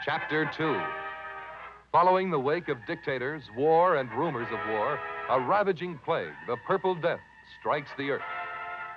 Chapter 2. Following the wake of dictators, war, and rumors of war, a ravaging plague, the Purple Death, strikes the Earth.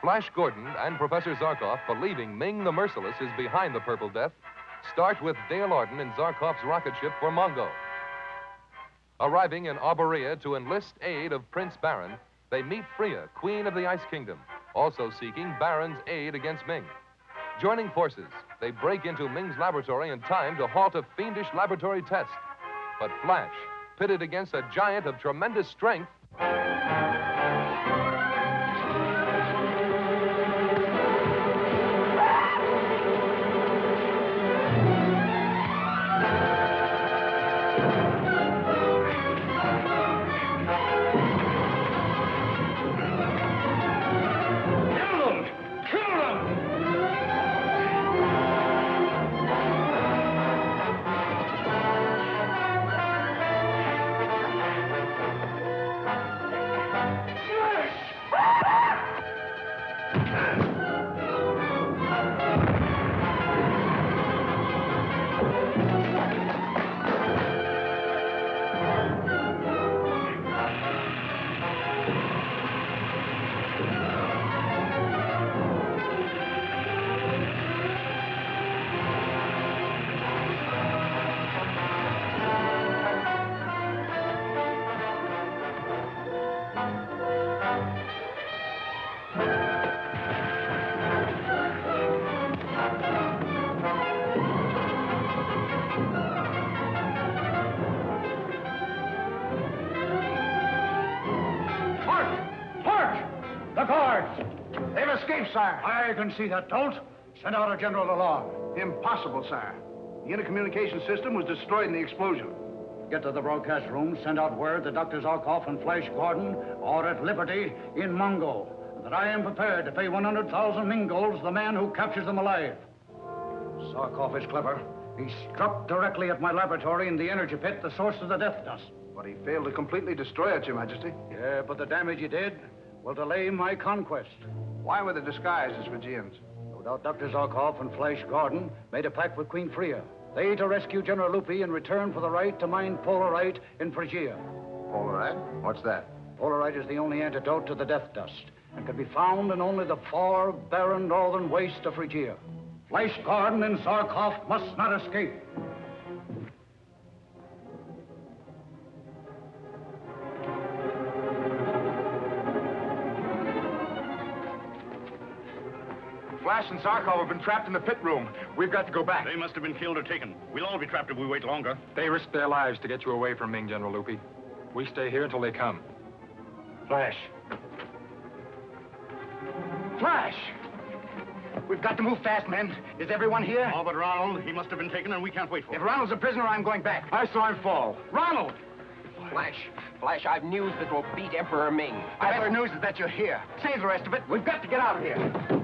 Flash Gordon and Professor Zarkov, believing Ming the Merciless is behind the Purple Death, start with Dale Arden in Zarkov's rocket ship for Mongo. Arriving in Arborea to enlist aid of Prince Baron, they meet Phrygia, Queen of the Ice Kingdom, also seeking Baron's aid against Ming. Joining forces, they break into Ming's laboratory in time to halt a fiendish laboratory test. But Flash, pitted against a giant of tremendous strength, sire. I can see that. Don't. Send out a general alarm. Impossible, sire. The intercommunication system was destroyed in the explosion. Get to the broadcast room, send out word that Dr. Zarkov and Flash Gordon are at liberty in Mongo, and that I am prepared to pay 100,000 Mingols the man who captures them alive. Zarkov is clever. He struck directly at my laboratory in the energy pit, the source of the death dust. But he failed to completely destroy it, Your Majesty. Yeah, but the damage he did will delay my conquest. Why were they disguised as Phrygians? No doubt Dr. Zarkov and Flash Gordon made a pact with Queen Phrygia. They to rescue General Lupi in return for the right to mine Polarite in Frigia. Polarite? What's that? Polarite is the only antidote to the death dust and can be found in only the far, barren northern waste of Phrygia. Flash Gordon and Zarkov must not escape. Flash and Zarkov have been trapped in the pit room. We've got to go back. They must have been killed or taken. We'll all be trapped if we wait longer. They risked their lives to get you away from Ming, General Lupi. We stay here until they come. Flash. Flash! We've got to move fast, men. Is everyone here? All but Ronald. He must have been taken, and we can't wait for him. If Ronald's a prisoner, I'm going back. I saw him fall. Ronald! Flash, I've news that will beat Emperor Ming. The better news is that you're here. Save the rest of it. We've got to get out of here.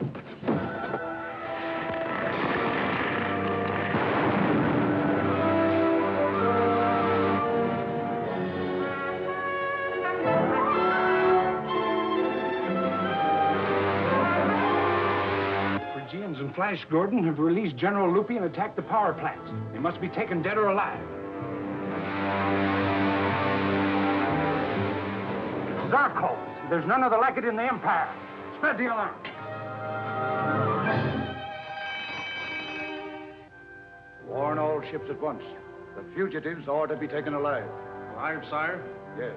And Flash Gordon have released General Lupi and attacked the power plants. They must be taken dead or alive. Zarkov, there's none other like it in the Empire. Spread the alarm. Warn all ships at once. The fugitives are to be taken alive. Alive, sire? Yes.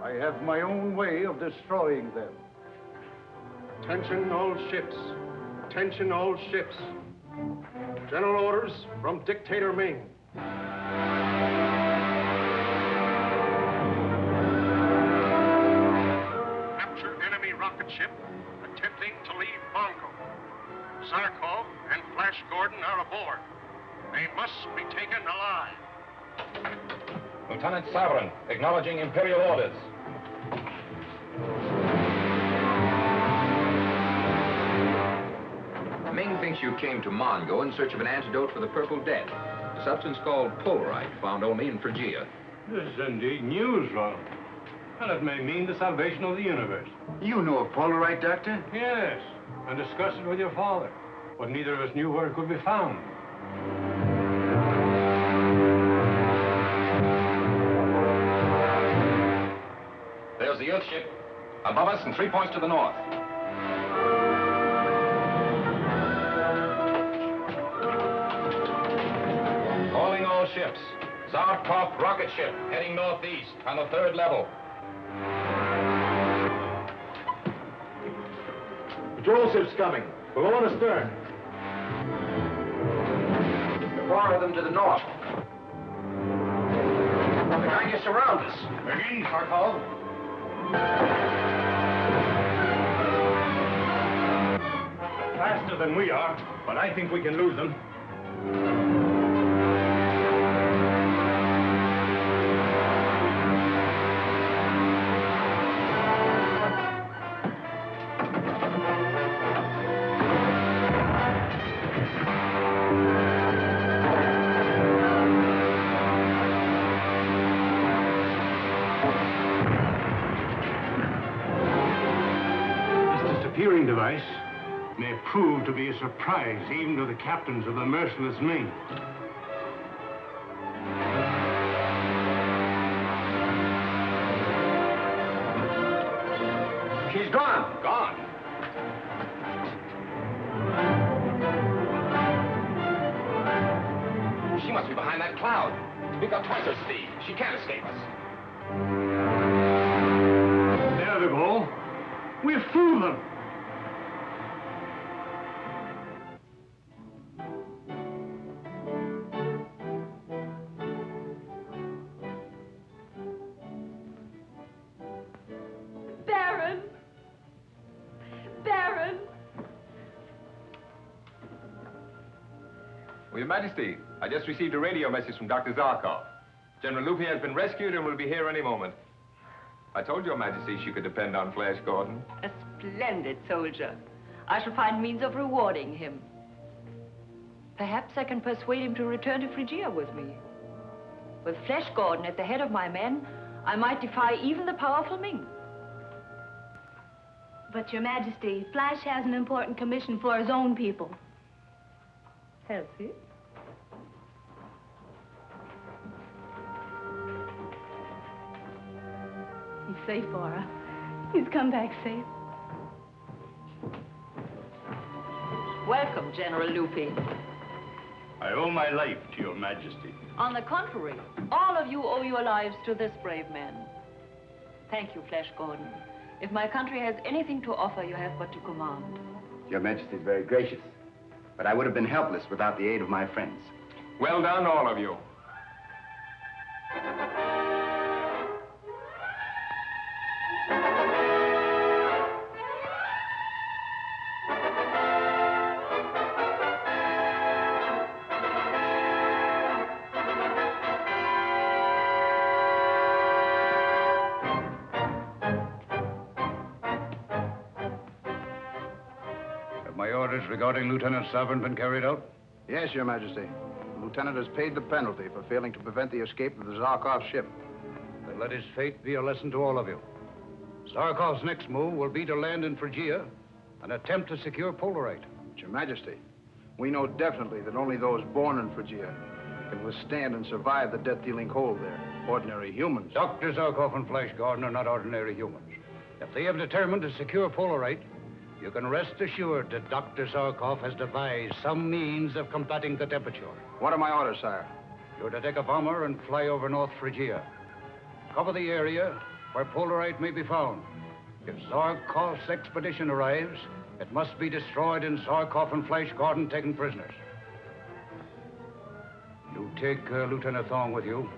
I have my own way of destroying them. Attention all ships. Attention all ships. General orders from Dictator Ming. Capture enemy rocket ship attempting to leave Mongo. Zarkov and Flash Gordon are aboard. They must be taken alive. Lieutenant Savarin, acknowledging Imperial orders. Ming thinks you came to Mongo in search of an antidote for the Purple Death, a substance called Polarite, found only in Phrygia. This is indeed news, Ronald. And it may mean the salvation of the universe. You know of Polarite, Doctor? Yes, and discussed it with your father. But neither of us knew where it could be found. shield ship. Above us and 3 points to the north. Calling all ships. Zarkov rocket ship heading northeast on the 3rd level. Patrol ship's coming. Below on astern. 4 of them to the north. They're going to surround us. Begin, Zarkov. Faster than we are, but I think we can lose them. Device may prove to be a surprise even to the captains of the merciless Ming. She's gone. Gone. She must be behind that cloud. We've got twice her speed. She can't escape us. There they go. We've fooled them. Well, Your Majesty, I just received a radio message from Dr. Zarkov. General Lupi has been rescued and will be here any moment. I told Your Majesty she could depend on Flash Gordon. A splendid soldier. I shall find means of rewarding him. Perhaps I can persuade him to return to Phrygia with me. With Flash Gordon at the head of my men, I might defy even the powerful Ming. But, Your Majesty, Flash has an important commission for his own people. Has he? He's safe, Aura. He's come back safe. Welcome, General Lupi. I owe my life to Your Majesty. On the contrary, all of you owe your lives to this brave man. Thank you, Flash Gordon. If my country has anything to offer, you have but to command. Your Majesty is very gracious, but I would have been helpless without the aid of my friends. Well done, all of you. Regarding Lieutenant Sovereign been carried out? Yes, Your Majesty. The lieutenant has paid the penalty for failing to prevent the escape of the Zarkov ship. Then let his fate be a lesson to all of you. Zarkov's next move will be to land in Frigia and attempt to secure Polarite. Your Majesty, we know definitely that only those born in Phrygia can withstand and survive the death-dealing cold there. Ordinary humans. Dr. Zarkov and Flash Gordon are not ordinary humans. If they have determined to secure Polarite, you can rest assured that Dr. Zarkov has devised some means of combating the temperature. What are my orders, sire? You're to take a bomber and fly over North Phrygia. Cover the area where Polarite may be found. If Zarkov's expedition arrives, it must be destroyed and Zarkov and Flash Gordon taken prisoners. You take Lieutenant Thong with you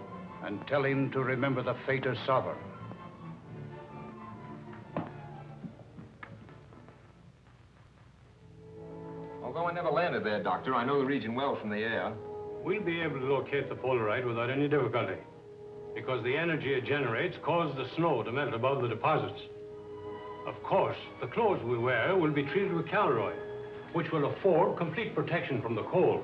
and tell him to remember the fate of Sovereign. Although I never landed there, Doctor, I know the region well from the air. We'll be able to locate the Polarite without any difficulty, because the energy it generates causes the snow to melt above the deposits. Of course, the clothes we wear will be treated with caloroy, which will afford complete protection from the cold.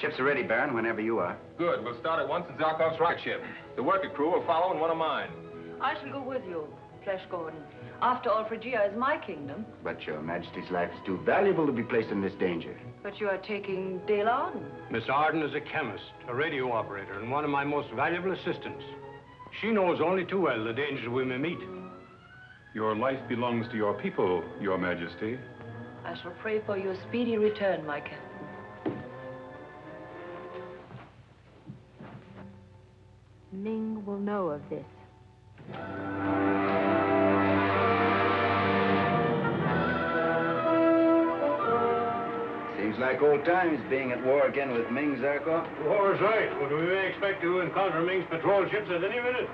Ships are ready, Baron, whenever you are. Good. We'll start at once in Zarkov's rocket ship. The worker crew will follow in one of mine. I shall go with you, Flash Gordon. After all, Phrygia is my kingdom. But Your Majesty's life is too valuable to be placed in this danger. But you are taking Dale Arden. Miss Arden is a chemist, a radio operator, and one of my most valuable assistants. She knows only too well the dangers we may meet. Your life belongs to your people, Your Majesty. I shall pray for your speedy return, my captain. Ming will know of this. Seems like old times being at war again with Ming, Zarkov. War's right, but we may expect to encounter Ming's patrol ships at any minute.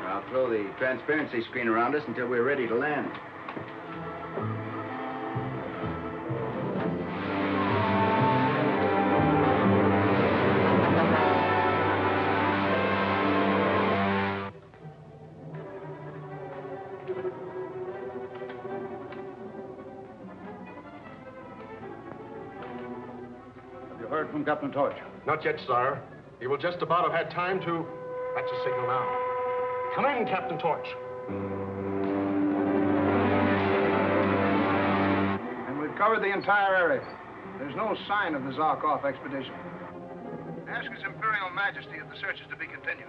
I'll throw the transparency screen around us until we're ready to land. Have you heard from Captain Torch? Not yet, sir. He will just about have had time to... That's a signal now. Come in, Captain Torch. And we've covered the entire area. There's no sign of the Zarkov expedition. Ask His Imperial Majesty if the search is to be continued.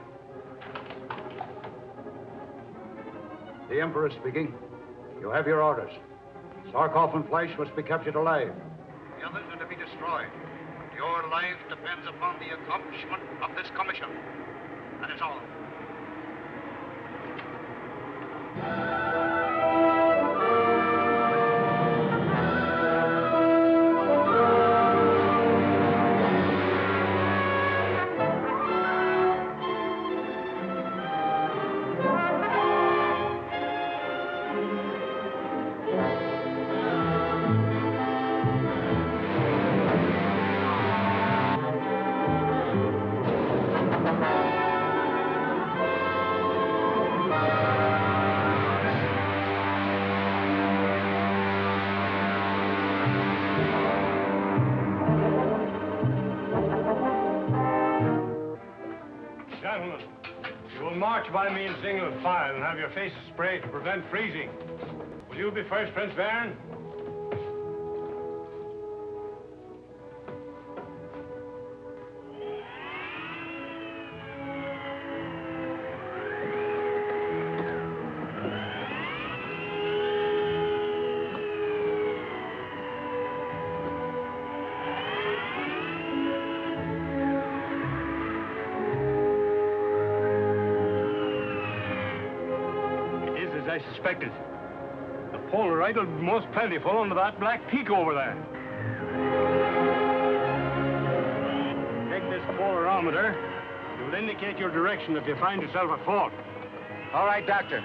The Emperor speaking. You have your orders. Zarkov and Fleisch must be captured alive. The others are to be destroyed. Your life depends upon the accomplishment of this commission. That is all. Gentlemen, you will march by me in single file and have your faces sprayed to prevent freezing. Will you be first, Prince Baron? I suspected. The Polarite will be most plentiful under that black peak over there. Take this polarometer. It will indicate your direction if you find yourself at fault. All right, Doctor.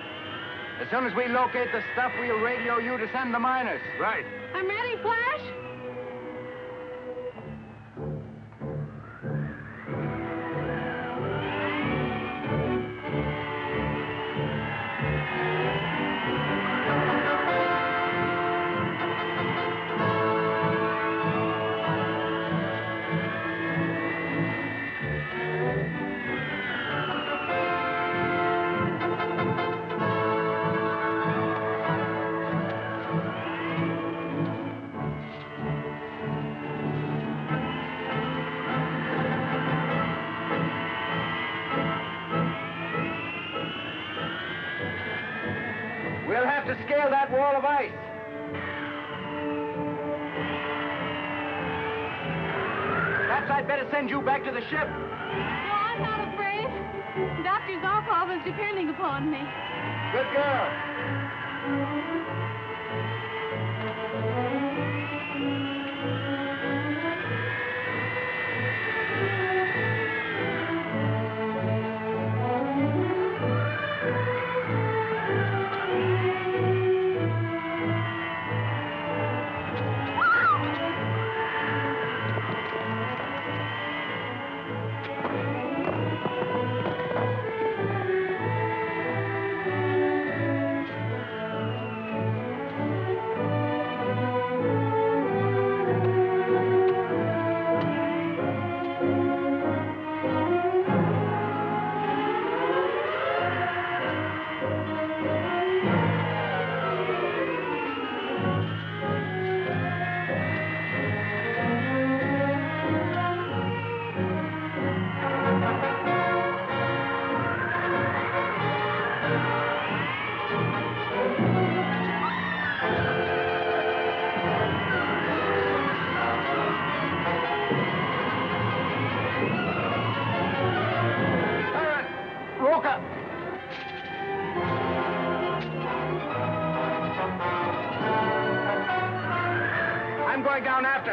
As soon as we locate the stuff, we'll radio you to send the miners. Right. I'm ready, Flash. We'll have to scale that wall of ice. Perhaps I'd better send you back to the ship. No, I'm not afraid. Dr. Zarkov is depending upon me. Good girl.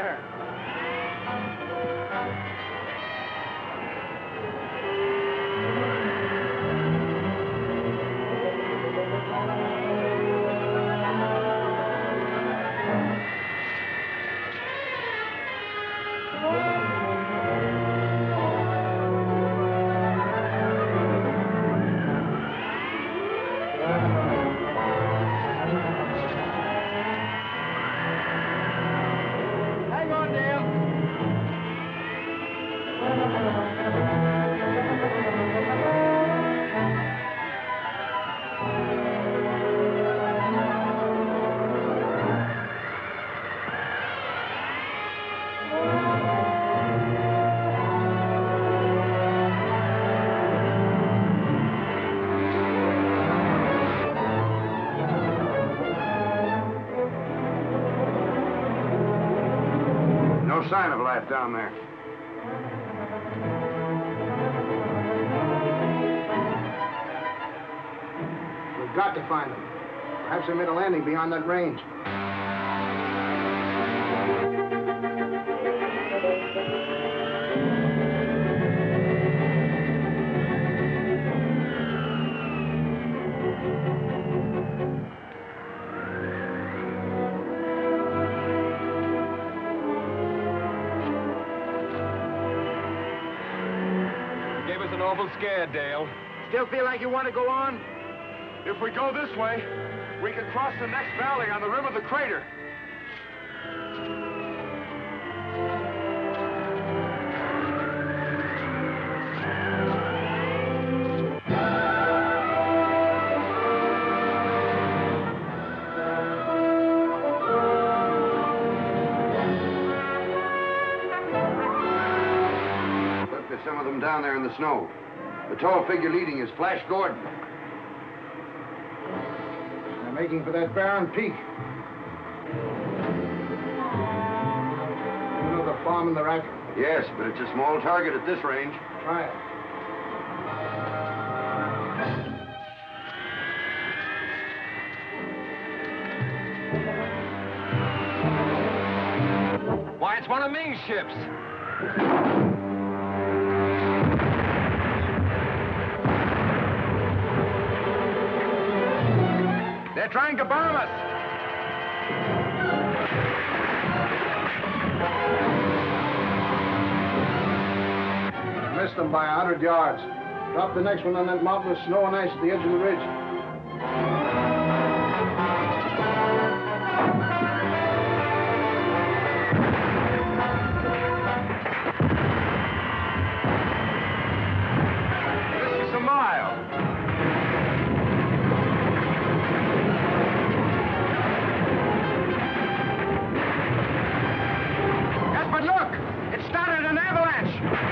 there. No sign of life down there. We've got to find them. Perhaps they made a landing beyond that range. Awful scared, Dale. Still feel like you want to go on? If we go this way, we can cross the next valley on the rim of the crater. Look, there's some of them down there in the snow. The tall figure leading is Flash Gordon. They're making for that barren peak. You know the farm in the rack? Yes, but it's a small target at this range. Try it. Why, it's one of Ming's ships. They're trying to bomb us. Missed them by 100 yards. Drop the next one on that mountain of snow and ice at the edge of the ridge. This is a mile. Yes, but look! It started an avalanche!